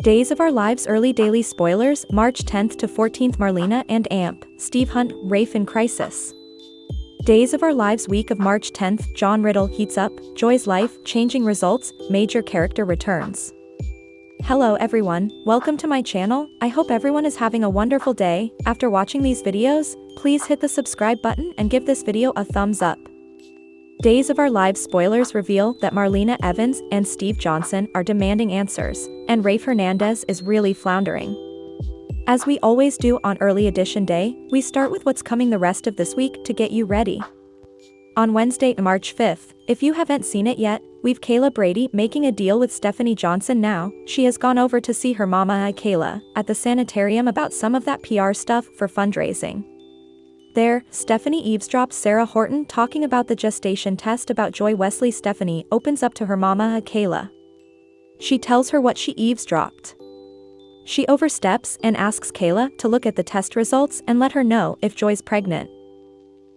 Days of Our Lives early daily spoilers, March 10th to 14th. Marlena and Amp, Steve Hunt, Rafe in crisis. Days of Our Lives week of March 10th, John Riddle heats up, Joy's life, changing results, major character returns. Hello everyone, welcome to my channel. I hope everyone is having a wonderful day. After watching these videos, please hit the subscribe button and give this video a thumbs up. Days of Our Lives spoilers reveal that Marlena Evans and Steve Johnson are demanding answers, and Rafe Hernandez is really floundering. As we always do on early edition day, we start with what's coming the rest of this week to get you ready. On Wednesday, March 5th, if you haven't seen it yet, we've Kayla Brady making a deal with Stephanie Johnson now. She has gone over to see her mama Kayla at the sanitarium about some of that PR stuff for fundraising. There, Stephanie eavesdrops Sarah Horton talking about the gestation test about Joy. Wesley. Stephanie opens up to her mama Kayla. She tells her what she eavesdropped. She oversteps and asks Kayla to look at the test results and let her know if Joy's pregnant.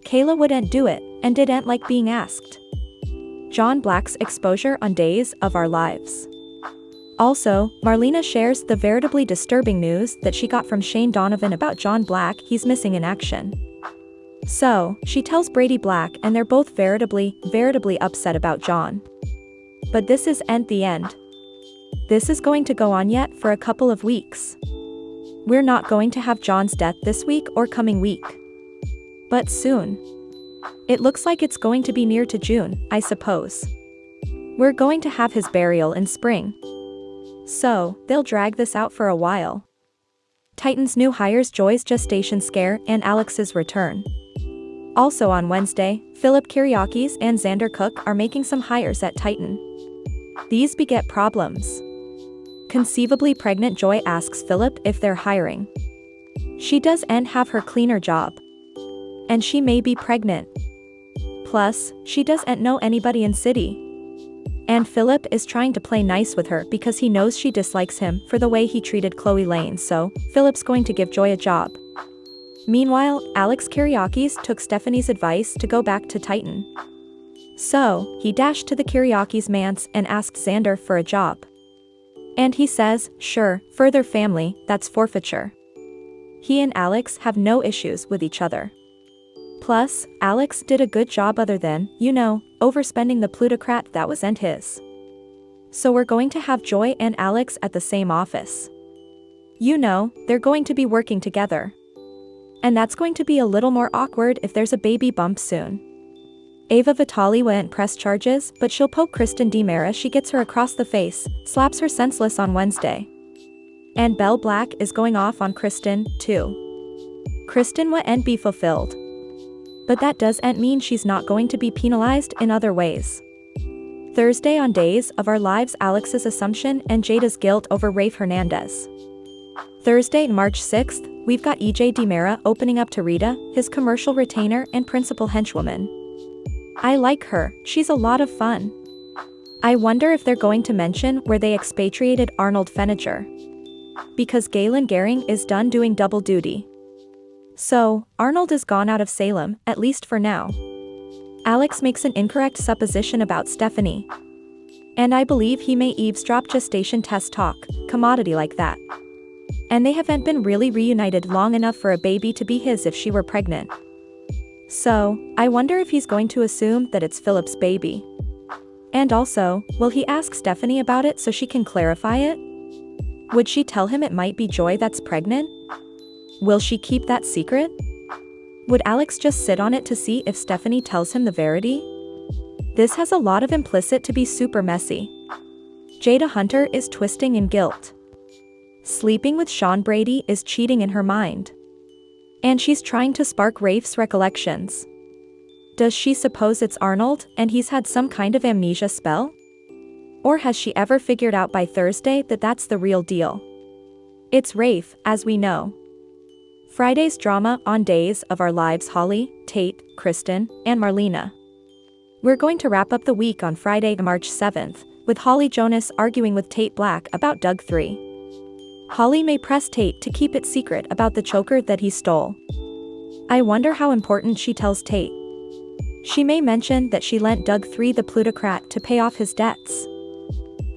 Kayla wouldn't do it, and didn't like being asked. John Black's exposure on Days of Our Lives. Also, Marlena shares the veritably disturbing news that she got from Shane Donovan about John Black. He's missing in action. So, she tells Brady Black and they're both veritably upset about John. But this isn't the end. This is going to go on yet for a couple of weeks. We're not going to have John's death this week or coming week. But soon. It looks like it's going to be near to June, I suppose. We're going to have his burial in spring. So, they'll drag this out for a while. Titans new hires Joy's gestation scare and Alex's return. Also on Wednesday, Philip Kiriakis and Xander Cook are making some hires at Titan. These beget problems. Conceivably pregnant Joy asks Philip if they're hiring. She doesn't have her cleaner job. And she may be pregnant. Plus, she doesn't know anybody in city. And Philip is trying to play nice with her because he knows she dislikes him for the way he treated Chloe Lane, so Philip's going to give Joy a job. Meanwhile, Alex Kiriakis took Stephanie's advice to go back to Titan. So, he dashed to the Kiriakis manse and asked Xander for a job. And he says, sure, for their family, that's forfeiture. He and Alex have no issues with each other. Plus, Alex did a good job other than, overspending the plutocrat that wasn't his. So we're going to have Joy and Alex at the same office. They're going to be working together. And that's going to be a little more awkward if there's a baby bump soon. Ava Vitale won't press charges, but she'll poke Kristen DiMera. She gets her across the face, slaps her senseless on Wednesday. And Belle Black is going off on Kristen, too. Kristen won't be fulfilled. But that doesn't mean she's not going to be penalized in other ways. Thursday on Days of Our Lives, Alex's assumption and Jada's guilt over Rafe Hernandez. Thursday, March 6th, we've got EJ DiMera opening up to Rita, his commercial retainer and principal henchwoman. I like her, she's a lot of fun. I wonder if they're going to mention where they expatriated Arnold Feniger. Because Galen Gehring is done doing double duty. So, Arnold is gone out of Salem, at least for now. Alex makes an incorrect supposition about Stephanie. And I believe he may eavesdrop gestation test talk, commodity like that. And they haven't been really reunited long enough for a baby to be his if she were pregnant. So, I wonder if he's going to assume that it's Philip's baby. And also, will he ask Stephanie about it so she can clarify it? Would she tell him it might be Joy that's pregnant? Will she keep that secret? Would Alex just sit on it to see if Stephanie tells him the verity? This has a lot of implicit to be super messy. Jada Hunter is twisting in guilt. Sleeping with Sean Brady is cheating in her mind. And she's trying to spark Rafe's recollections. Does she suppose it's Arnold and he's had some kind of amnesia spell? Or has she ever figured out by Thursday that that's the real deal? It's Rafe, as we know. Friday's drama on Days of Our Lives. Holly, Tate, Kristen, and Marlena. We're going to wrap up the week on Friday, March 7th, with Holly Jonas arguing with Tate Black about Doug 3. Holly may press Tate to keep it secret about the choker that he stole. I wonder how important she tells Tate. She may mention that she lent Doug 3 the plutocrat to pay off his debts.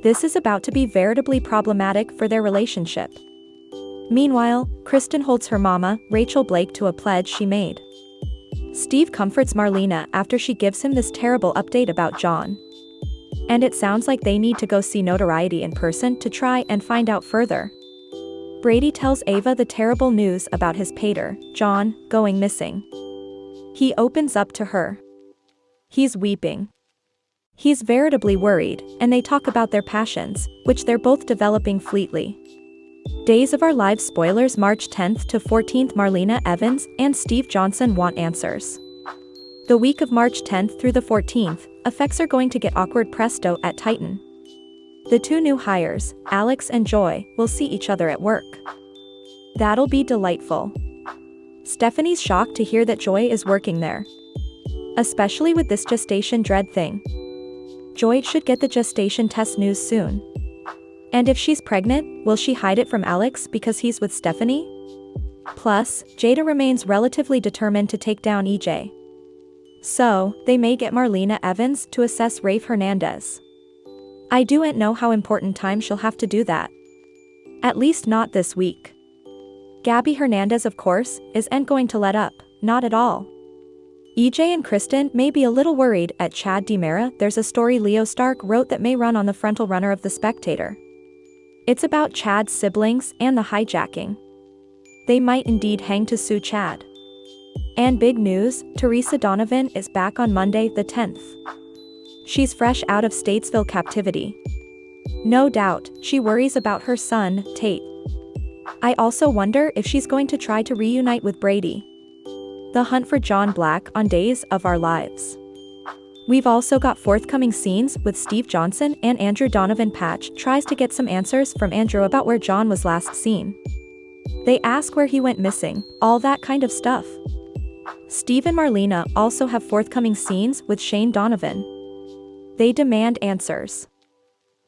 This is about to be veritably problematic for their relationship. Meanwhile, Kristen holds her mama, Rachel Blake, to a pledge she made. Steve comforts Marlena after she gives him this terrible update about John. And it sounds like they need to go see Notoriety in person to try and find out further. Brady tells Ava the terrible news about his pater, John, going missing. He opens up to her. He's weeping. He's veritably worried, and they talk about their passions, which they're both developing fleetly. Days of Our Lives spoilers March 10th to 14th. Marlena Evans and Steve Johnson want answers. The week of March 10th through the 14th, effects are going to get awkward presto at Titan. The two new hires, Alex and Joy, will see each other at work. That'll be delightful. Stephanie's shocked to hear that Joy is working there. Especially with this gestation dread thing. Joy should get the gestation test news soon. And if she's pregnant, will she hide it from Alex because he's with Stephanie? Plus, Jada remains relatively determined to take down EJ. So, they may get Marlena Evans to assess Rafe Hernandez. I don't know how important time she'll have to do that. At least not this week. Gabby Hernandez, of course, isn't going to let up, not at all. EJ and Kristen may be a little worried at Chad DiMera. There's a story Leo Stark wrote that may run on the frontal runner of The Spectator. It's about Chad's siblings and the hijacking. They might indeed hang to sue Chad. And big news, Teresa Donovan is back on Monday the 10th. She's fresh out of Statesville captivity. No doubt, she worries about her son, Tate. I also wonder if she's going to try to reunite with Brady. The hunt for John Black on Days of Our Lives. We've also got forthcoming scenes with Steve Johnson and Andrew Donovan. Patch tries to get some answers from Andrew about where John was last seen. They ask where he went missing, all that kind of stuff. Steve and Marlena also have forthcoming scenes with Shane Donovan. They demand answers.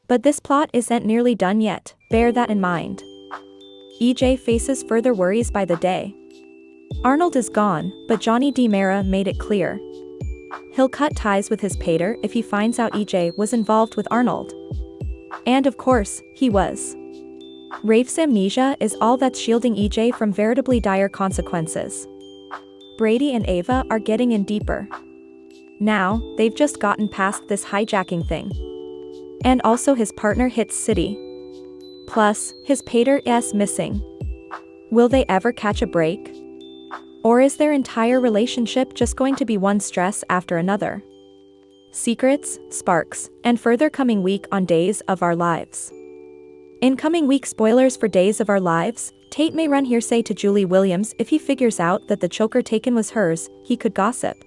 But this plot isn't nearly done yet, bear that in mind. EJ faces further worries by the day. Arnold is gone, but Johnny DiMera made it clear. He'll cut ties with his pater if he finds out EJ was involved with Arnold. And of course, he was. Rafe's amnesia is all that's shielding EJ from veritably dire consequences. Brady and Ava are getting in deeper. Now, they've just gotten past this hijacking thing. And also his partner hits city. Plus, his pater is missing. Will they ever catch a break? Or is their entire relationship just going to be one stress after another? Secrets, sparks, and further coming week on Days of Our Lives. In coming week spoilers for Days of Our Lives, Tate may run hearsay to Julie Williams if he figures out that the choker taken was hers. He could gossip.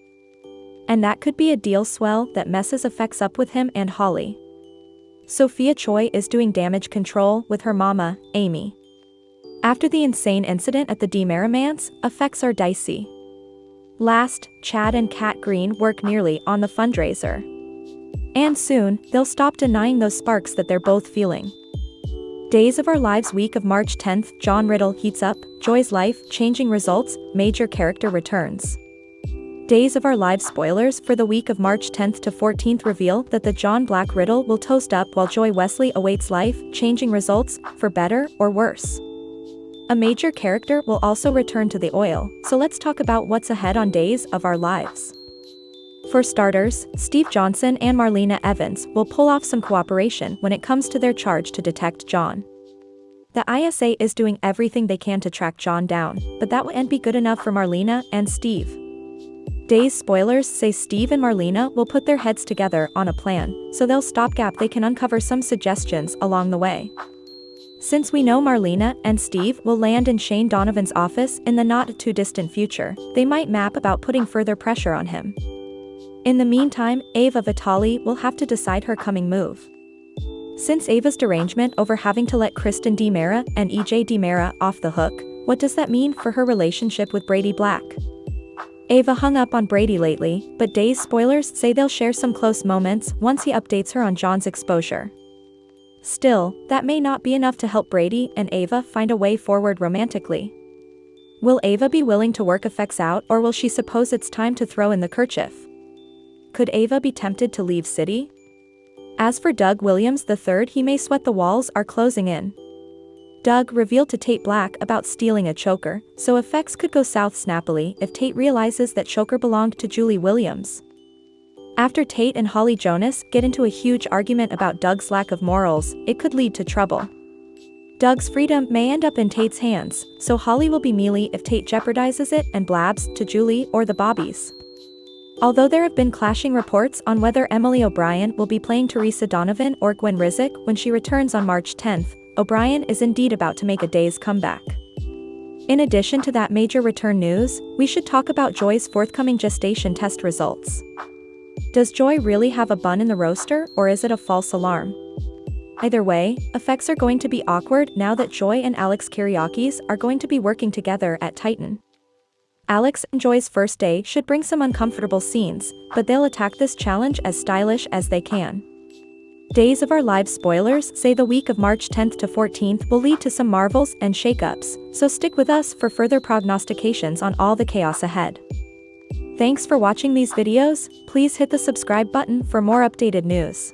And that could be a deal swell that messes effects up with him and Holly. Sophia Choi is doing damage control with her mama, Amy. After the insane incident at the DiMera Manse, effects are dicey. Last, Chad and Kat Green work nearly on the fundraiser. And soon, they'll stop denying those sparks that they're both feeling. Days of Our Lives week of March 10th, John Riddle heats up, Joy's life, changing results, major character returns. Days of Our Lives spoilers for the week of March 10th to 14th reveal that the John Black riddle will toast up while Joy Wesley awaits life, changing results, for better or worse. A major character will also return to the oil, so let's talk about what's ahead on Days of Our Lives. For starters, Steve Johnson and Marlena Evans will pull off some cooperation when it comes to their charge to detect John. The ISA is doing everything they can to track John down, but that wouldn't be good enough for Marlena and Steve. Days spoilers say Steve and Marlena will put their heads together on a plan, so they'll stopgap they can uncover some suggestions along the way. Since we know Marlena and Steve will land in Shane Donovan's office in the not-too-distant future, they might map about putting further pressure on him. In the meantime, Ava Vitali will have to decide her coming move. Since Ava's derangement over having to let Kristen DiMera and EJ DiMera off the hook, what does that mean for her relationship with Brady Black? Ava hung up on Brady lately, but Days spoilers say they'll share some close moments once he updates her on John's exposure. Still, that may not be enough to help Brady and Ava find a way forward romantically. Will Ava be willing to work effects out, or will she suppose it's time to throw in the kerchief? Could Ava be tempted to leave city? As for Doug Williams III, he may sweat the walls are closing in. Doug revealed to Tate Black about stealing a choker, so effects could go south snappily if Tate realizes that choker belonged to Julie Williams. After Tate and Holly Jonas get into a huge argument about Doug's lack of morals, it could lead to trouble. Doug's freedom may end up in Tate's hands, so Holly will be mealy if Tate jeopardizes it and blabs to Julie or the Bobbies. Although there have been clashing reports on whether Emily O'Brien will be playing Teresa Donovan or Gwen Rizek when she returns on March 10th, O'Brien is indeed about to make a day's comeback. In addition to that major return news, we should talk about Joy's forthcoming gestation test results. Does Joy really have a bun in the roaster, or is it a false alarm? Either way, effects are going to be awkward now that Joy and Alex Kyriakis are going to be working together at Titan. Alex and Joy's first day should bring some uncomfortable scenes, but they'll attack this challenge as stylish as they can. Days of Our Lives spoilers say the week of March 10th to 14th will lead to some marvels and shakeups, so stick with us for further prognostications on all the chaos ahead. Thanks for watching these videos. Please hit the subscribe button for more updated news.